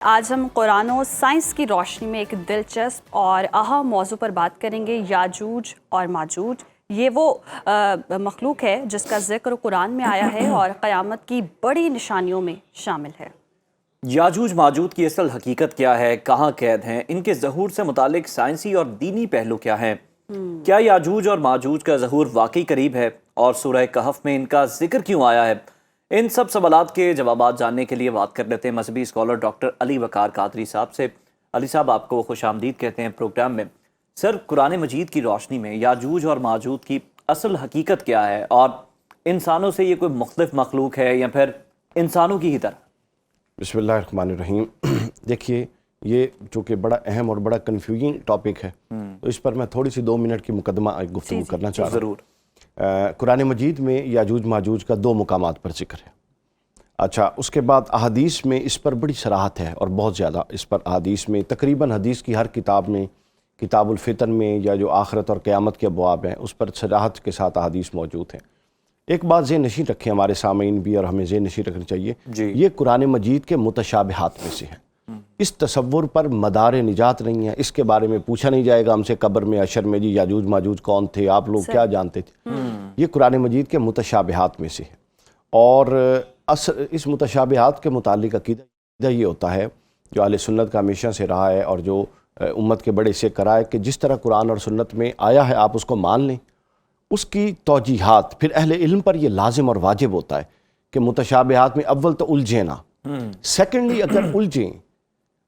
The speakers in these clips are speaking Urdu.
آج ہم قرآن و سائنس کی روشنی میں ایک دلچسپ اور اہم موضوع پر بات کریں گے، یاجوج اور ماجوج۔ یہ وہ مخلوق ہے جس کا ذکر قرآن میں آیا ہے اور قیامت کی بڑی نشانیوں میں شامل ہے۔ یاجوج ماجوج کی اصل حقیقت کیا ہے، کہاں قید ہیں، ان کے ظہور سے متعلق سائنسی اور دینی پہلو کیا ہیں، کیا یاجوج اور ماجوج کا ظہور واقعی قریب ہے اور سورہ کہف میں ان کا ذکر کیوں آیا ہے، ان سب سوالات کے جوابات جاننے کے لیے بات کر لیتے ہیں مذہبی اسکالر ڈاکٹر علی وقار قادری صاحب سے۔ علی صاحب، آپ کو خوش آمدید کہتے ہیں پروگرام میں۔ سر، قرآن مجید کی روشنی میں یاجوج اور ماجوج کی اصل حقیقت کیا ہے، اور انسانوں سے یہ کوئی مختلف مخلوق ہے یا پھر انسانوں کی ہی طرح؟ بسم اللہ الرحمن الرحیم۔ دیکھیے، یہ چونکہ بڑا اہم اور بڑا کنفیوژنگ ٹاپک ہے، تو اس پر میں تھوڑی سی 2 منٹ کی مقدمہ گفتگو کرنا چاہ رہا ہوں۔ ضرور۔ قرآن مجید میں یاجوج ماجوج کا 2 مقامات پر ذکر ہے۔ اچھا، اس کے بعد احادیث میں اس پر بڑی صراحت ہے، اور بہت زیادہ اس پر احادیث میں، تقریباً حدیث کی ہر کتاب میں، کتاب الفتن میں یا جو آخرت اور قیامت کے ابواب ہیں، اس پر صراحت کے ساتھ احادیث موجود ہیں۔ ایک بات ذہن نشین رکھیں، ہمارے سامعین بھی اور ہمیں ذہن نشین رکھنی چاہیے، یہ قرآن مجید کے متشابہات میں سے ہے۔ اس تصور پر مدار نجات نہیں ہے، اس کے بارے میں پوچھا نہیں جائے گا ہم سے قبر میں حشر میں، جی یاجوج ماجوج کون تھے، آپ لوگ کیا جانتے تھے۔ یہ قرآن مجید کے متشابہات میں سے ہے، اور اس متشابہات کے متعلق عقیدہ یہ ہوتا ہے، جو اہل سنت کا ہمیشہ سے رہا ہے اور جو امت کے بڑے حصے کرا ہے، کہ جس طرح قرآن اور سنت میں آیا ہے آپ اس کو مان لیں۔ اس کی توجیحات پھر اہل علم پر یہ لازم اور واجب ہوتا ہے کہ متشابہات میں اول تو الجھے نہ، سیکنڈلی اگر الجھیں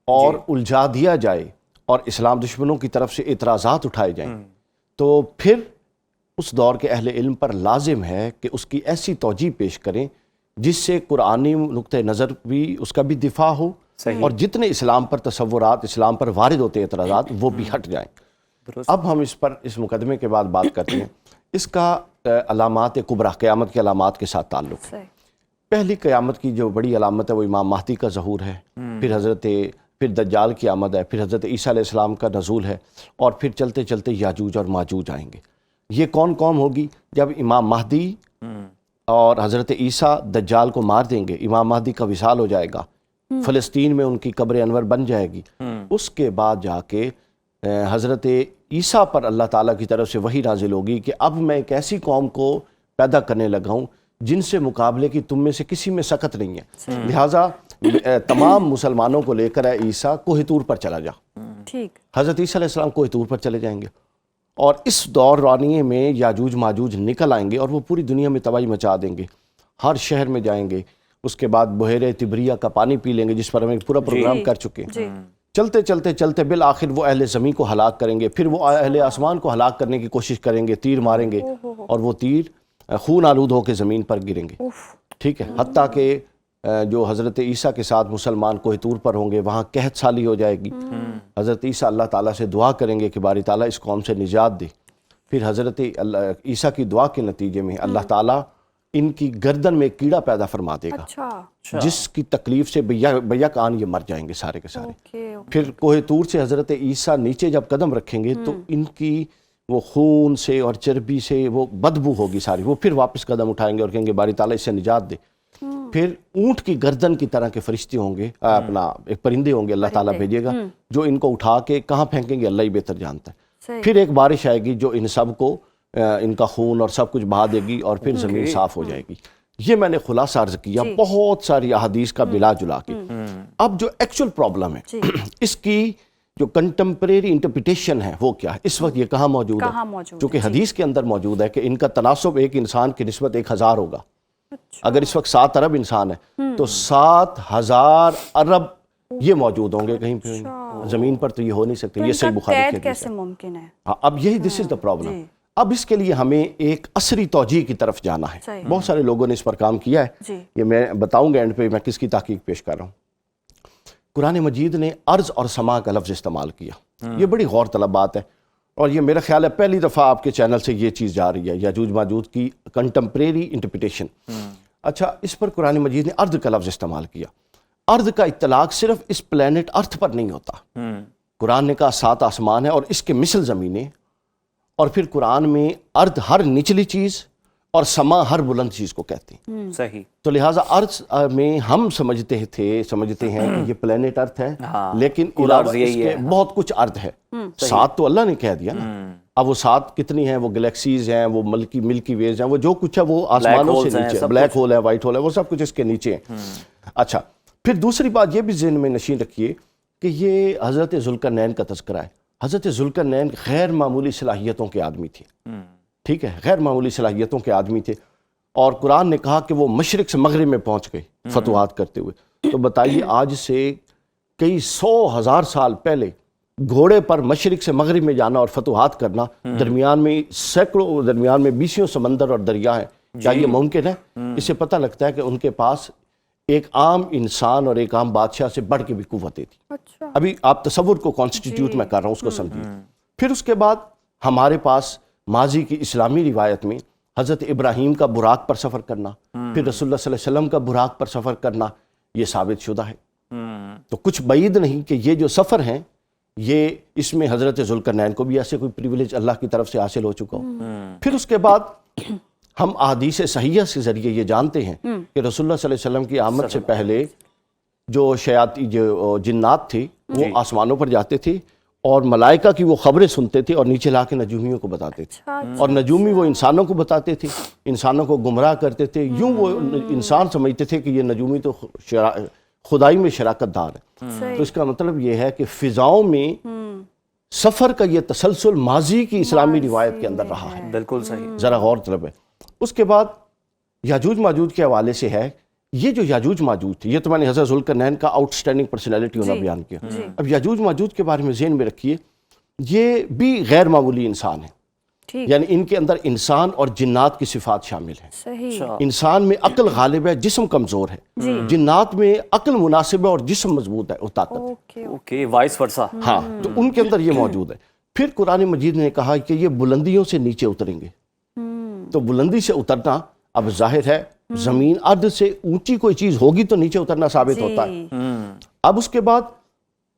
اور الجھا دیا جائے اور اسلام دشمنوں کی طرف سے اعتراضات اٹھائے جائیں، تو پھر اس دور کے اہل علم پر لازم ہے کہ اس کی ایسی توجیہ پیش کریں جس سے قرآنی نقطہ نظر بھی اس کا بھی دفاع ہو، اور جتنے اسلام پر تصورات، اسلام پر وارد ہوتے اعتراضات، وہ بھی ہٹ جائیں۔ اب ہم اس پر اس مقدمے کے بعد بات کرتے ہیں۔ اس کا علامات کبریٰ، قیامت کے علامات کے ساتھ تعلق ہے۔ پہلی قیامت کی جو بڑی علامت ہے وہ امام مہدی کا ظہور ہے، پھر دجال کی آمد ہے، پھر حضرت عیسیٰ علیہ السلام کا نزول ہے، اور پھر چلتے چلتے یاجوج اور ماجوج آئیں گے۔ یہ کون قوم ہوگی؟ جب امام مہدی اور حضرت عیسیٰ دجال کو مار دیں گے، امام مہدی کا وصال ہو جائے گا، فلسطین میں ان کی قبر انور بن جائے گی، اس کے بعد جا کے حضرت عیسیٰ پر اللہ تعالیٰ کی طرف سے وحی نازل ہوگی کہ اب میں ایک ایسی قوم کو پیدا کرنے لگا ہوں جن سے مقابلے کی تم میں سے کسی میں سکت نہیں ہے، لہٰذا تمام مسلمانوں کو لے کر اے عیسیٰ کوہ طور پر چلا جا۔ حضرت عیسیٰ علیہ السلام کوہ طور پر چلے جائیں گے، اور اس دورانیے میں یاجوج ماجوج نکل آئیں گے اور وہ پوری دنیا میں تباہی مچا دیں گے، ہر شہر میں جائیں گے۔ اس کے بعد بحیرہ تبریہ کا پانی پی لیں گے، جس پر ہم ایک پورا پروگرام کر چکے ہیں۔ چلتے چلتے چلتے بالآخر وہ اہل زمین کو ہلاک کریں گے، پھر وہ اہل آسمان کو ہلاک کرنے کی کوشش کریں گے، تیر ماریں گے، اور وہ تیر خون آلود ہو کے زمین پر گریں گے، ٹھیک ہے، حتیٰ کہ جو حضرت عیسیٰ کے ساتھ مسلمان کوہ طور پر ہوں گے، وہاں قحط سالی ہو جائے گی۔ حضرت عیسیٰ اللہ تعالیٰ سے دعا کریں گے کہ باری تعالیٰ اس قوم سے نجات دے۔ پھر حضرت عیسیٰ کی دعا کے نتیجے میں اللہ تعالیٰ ان کی گردن میں کیڑا پیدا فرما دے گا، جس کی تکلیف سے بیک آن یہ مر جائیں گے سارے کے سارے۔ پھر کوہ طور سے حضرت عیسیٰ نیچے جب قدم رکھیں گے تو ان کی وہ خون سے اور چربی سے وہ بدبو ہوگی ساری، وہ پھر واپس قدم اٹھائیں گے اور کہیں گے باری تعالیٰ اس سے نجات دے۔ پھر اونٹ کی گردن کی طرح کے فرشتے ہوں گے، ایک پرندے ہوں گے اللہ تعالیٰ بھیجے گا، جو ان کو اٹھا کے کہاں پھینکیں گے اللہ ہی بہتر جانتا ہے۔ پھر ایک بارش آئے گی جو ان سب کو، ان کا خون اور سب کچھ بہا دے گی، اور پھر زمین صاف ہو جائے گی۔ یہ میں نے خلاصہ عرض کیا بہت ساری احادیث کا ملا جلا کے۔ اب جو ایکچول پرابلم ہے، اس کی جو کنٹمپریری انٹرپریٹیشن ہے وہ کیا ہے، اس وقت یہ کہاں موجود ہے؟ چونکہ حدیث کے اندر موجود ہے کہ ان کا تناسب ایک انسان کی نسبت 1000 ہوگا۔ اگر اس وقت 7 ارب انسان ہے تو 7000 ارب یہ موجود ہوں گے کہیں پہ زمین پر، تو یہ ہو نہیں سکتے۔ یہ صحیح بخاری کی حدیث ہے۔ اب یہی دس از دا پرابلم۔ اب اس کے لیے ہمیں ایک عصری توجیہ کی طرف جانا ہے۔ بہت سارے لوگوں نے اس پر کام کیا ہے، یہ میں بتاؤں گا اینڈ پہ میں کس کی تحقیق پیش کر رہا ہوں۔ قرآن مجید نے ارض اور سما کا لفظ استعمال کیا، یہ بڑی غور طلب بات ہے، اور یہ میرا خیال ہے پہلی دفعہ آپ کے چینل سے یہ چیز جا رہی ہے، یاجوج ماجوج کی کنٹمپریری انٹرپریٹیشن۔ اچھا، اس پر قرآن مجید نے ارض کا لفظ استعمال کیا۔ ارض کا اطلاق صرف اس پلینٹ ارتھ پر نہیں ہوتا، قرآن نے کہا 7 آسمان ہے اور اس کے مثل زمینیں، اور پھر قرآن میں ارض ہر نچلی چیز اور سما ہر بلند چیز کو کہتے ہیں. صحیح. تو لہٰذا ارض میں ہم سمجھتے ہیں کہ یہ پلینٹ ارتھ ہے, لیکن علاوہ اس کے بہت کچھ ارض ہے. 7 تو اللہ نے کہہ دیا نا. اب وہ 7 کتنی ہیں, وہ گلیکسیز ہیں, وہ ملکی ویز ہیں, وہ جو کچھ ہے وہ آسمانوں سے نیچے, بلیک ہول ہے, وائٹ ہول ہے, وہ سب کچھ اس کے نیچے ہیں. اچھا, پھر دوسری بات یہ بھی ذہن میں نشین رکھیے کہ یہ حضرت ذوالقرنین کا تذکرہ ہے. حضرت ذوالقرنین غیر معمولی صلاحیتوں کے آدمی تھے. ٹھیک ہے, غیر معمولی صلاحیتوں کے آدمی تھے, اور قرآن نے کہا کہ وہ مشرق سے مغرب میں پہنچ گئے فتوحات کرتے ہوئے. تو بتائیے آج سے کئی 100,000 سال پہلے گھوڑے پر مشرق سے مغرب میں جانا اور فتوحات کرنا, درمیان میں سینکڑوں, درمیان میں 20 سمندر اور دریا ہیں, کیا یہ ممکن ہے؟ اس سے پتہ لگتا ہے کہ ان کے پاس ایک عام انسان اور ایک عام بادشاہ سے بڑھ کے بھی قوتیں تھیں. ابھی آپ تصور کو کانسٹیٹیوٹ میں کر رہا ہوں, اس کو سمجھیے. پھر اس کے بعد ہمارے پاس ماضی کی اسلامی روایت میں حضرت ابراہیم کا براق پر سفر کرنا, پھر رسول اللہ صلی اللہ علیہ وسلم کا براق پر سفر کرنا, یہ ثابت شدہ ہے. تو کچھ بعید نہیں کہ یہ جو سفر ہیں, یہ اس میں حضرت ذوالقرنین کو بھی ایسے کوئی پریویلیج اللہ کی طرف سے حاصل ہو چکا ہو. پھر اس کے بعد ہم احادیث صحیحہ کے ذریعے یہ جانتے ہیں کہ رسول اللہ صلی اللہ علیہ وسلم کی آمد سے پہلے جو جنات تھے وہ آسمانوں پر جاتے تھے اور ملائکہ کی وہ خبریں سنتے تھے اور نیچے لا کے نجومیوں کو بتاتے تھے. اور نجومی وہ انسانوں کو بتاتے تھے, انسانوں کو گمراہ کرتے تھے. یوں وہ انسان سمجھتے تھے کہ یہ نجومی تو خدائی میں شراکت دار ہے. تو اس کا مطلب یہ ہے کہ فضاؤں میں سفر کا یہ تسلسل ماضی کی اسلامی روایت کے اندر رہا ہے. بالکل صحیح. ذرا غور طلب ہے. اس کے بعد یاجوج ماجوج کے حوالے سے ہے, یہ جو یاجوج ماجوج تھے, یہ تو میں نے حضرت ذوالقرنین کا آؤٹ سٹینڈنگ پرسنالٹی ہونا بیان کیا. اب یاجوج ماجوج کے بارے میں ذہن میں رکھیے, یہ بھی غیر معمولی انسان ہیں. یعنی ان کے اندر انسان اور جنات کی صفات شامل ہیں. انسان میں عقل غالب ہے, جسم کمزور ہے. جنات میں عقل مناسب ہے اور جسم مضبوط ہے, وہ طاقت ہے. Okay, vice versa. ہاں, تو ان کے اندر یہ موجود ہے. پھر قرآن مجید نے کہا کہ یہ بلندیوں سے نیچے اتریں گے. تو بلندی سے اترنا اب ظاہر ہے, زمین ارض سے اونچی کوئی چیز ہوگی تو نیچے اترنا ثابت ہوتا ہے. اب اس کے بعد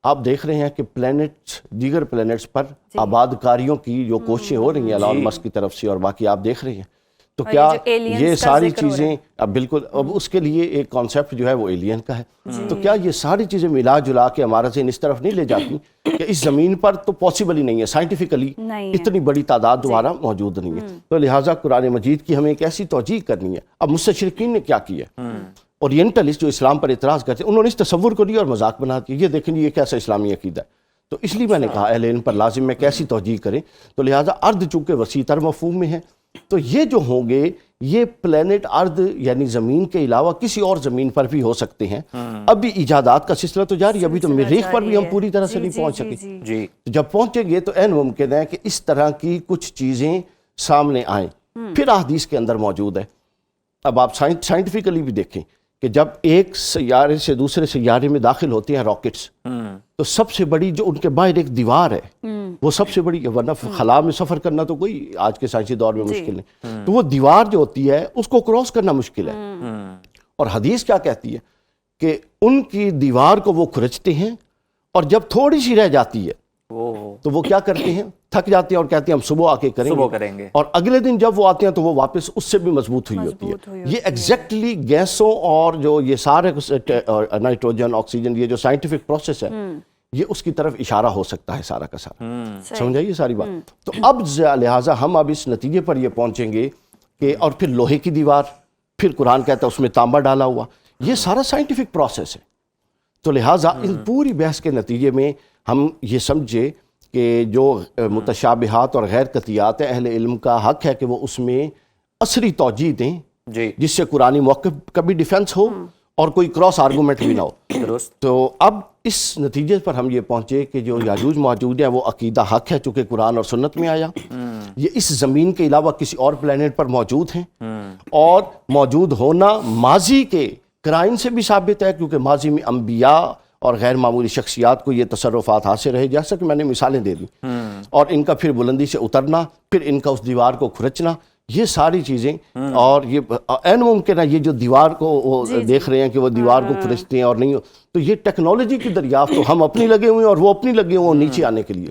آپ دیکھ رہے ہیں کہ پلینٹس, دیگر پلینٹس پر آباد کاریوں کی جو کوششیں ہو رہی ہیں ایلان مسک کی طرف سے, اور باقی آپ دیکھ رہے ہیں. تو کیا یہ ساری چیزیں اب بالکل, اب اس کے لیے ایک کانسیپٹ جو ہے وہ ایلین کا ہے. تو کیا یہ ساری چیزیں ملا جلا کے ہمارا ذہن اس طرف نہیں لے جاتی کہ اس زمین پر تو پاسبل ہی نہیں ہے, سائنٹیفکلی اتنی بڑی تعداد دوبارہ موجود نہیں ہے. تو لہٰذا قرآن مجید کی ہمیں ایک ایسی توجیہ کرنی ہے. اب مستشرقین نے کیا کیا, اورینٹلسٹ جو اسلام پر اعتراض کرتے ہیں, انہوں نے اس تصور کو لیا اور مذاق بنا دیا. یہ دیکھیں یہ کیسا اسلامی عقیدہ ہے. تو اس لیے میں نے کہا اہل علم پر لازم ہے کیسی توجیہ کریں. تو لہٰذا ارض چونکہ وسیع تر مفہوم میں ہے, تو یہ جو ہوں گے یہ پلینٹ ارض یعنی زمین کے علاوہ کسی اور زمین پر بھی ہو سکتے ہیں. اب بھی ایجادات کا سلسلہ تو جاری, ابھی تو مریخ پر بھی ہم پوری طرح سے نہیں پہنچ سکے. جب پہنچیں گے تو عین ممکن ہے کہ اس طرح کی کچھ چیزیں سامنے آئیں. پھر احادیث کے اندر موجود ہے. اب آپ سائنٹیفکلی بھی دیکھیں کہ جب ایک سیارے سے دوسرے سیارے میں داخل ہوتے ہیں راکٹس, تو سب سے بڑی جو ان کے باہر ایک دیوار ہے وہ سب سے بڑی ہے, ورنہ خلا میں سفر کرنا تو کوئی آج کے سائنسی دور میں مشکل ہے. تو وہ دیوار جو ہوتی ہے اس کو کراس کرنا مشکل ہے. اور حدیث کیا کہتی ہے کہ ان کی دیوار کو وہ کھرچتے ہیں, اور جب تھوڑی سی رہ جاتی ہے تو وہ کیا کرتے ہیں, تھک جاتے ہیں اور کہتے ہیں ہم صبح آ کے کریں گے. اور اگلے دن جب وہ آتے ہیں تو وہ واپس اس سے بھی مضبوط ہوئی ہوتی ہے. یہ ایگزیکٹلی گیسوں اور جو یہ سارے نائٹروجن, آکسیجن, یہ جو سائنٹیفک پروسیس ہے یہ اس کی طرف اشارہ ہو سکتا ہے سارا کا سارا. سمجھائیے ساری بات. تو اب لہٰذا ہم اب اس نتیجے پر یہ پہنچیں گے کہ, اور پھر لوہے کی دیوار, پھر قرآن کہتا ہے اس میں تانبا ڈالا ہوا, یہ سارا سائنٹیفک پروسیس ہے. تو لہٰذا ان پوری بحث کے نتیجے میں ہم یہ سمجھے کہ جو متشابہات اور غیر قطعیات ہیں, اہل علم کا حق ہے کہ وہ اس میں عصری توجیہ دیں جس سے قرآنی موقف کا بھی ڈیفنس ہو اور کوئی کراس آرگومنٹ بھی نہ ہو. تو اب اس نتیجے پر ہم یہ پہنچے کہ جو یاجوج ماجوج ہے وہ عقیدہ حق ہے چونکہ قرآن اور سنت میں آیا. یہ اس زمین کے علاوہ کسی اور پلینٹ پر موجود ہیں, اور موجود ہونا ماضی کے کرائن سے بھی ثابت ہے, کیونکہ ماضی میں انبیاء اور غیر معمولی شخصیات کو یہ تصرفات حاصل رہے, جیسا کہ میں نے مثالیں دے دی. اور ان کا پھر بلندی سے اترنا, پھر ان کا اس دیوار کو کھرچنا, یہ ساری چیزیں. اور یہ عین ممکن ہے یہ جو دیوار کو وہ دیکھ رہے ہیں کہ وہ دیوار کو کھرچتے ہیں اور نہیں, تو یہ ٹیکنالوجی کی دریافت تو ہم اپنی لگے ہوئے ہیں اور وہ اپنی لگے ہوئے ہیں نیچے آنے کے لیے.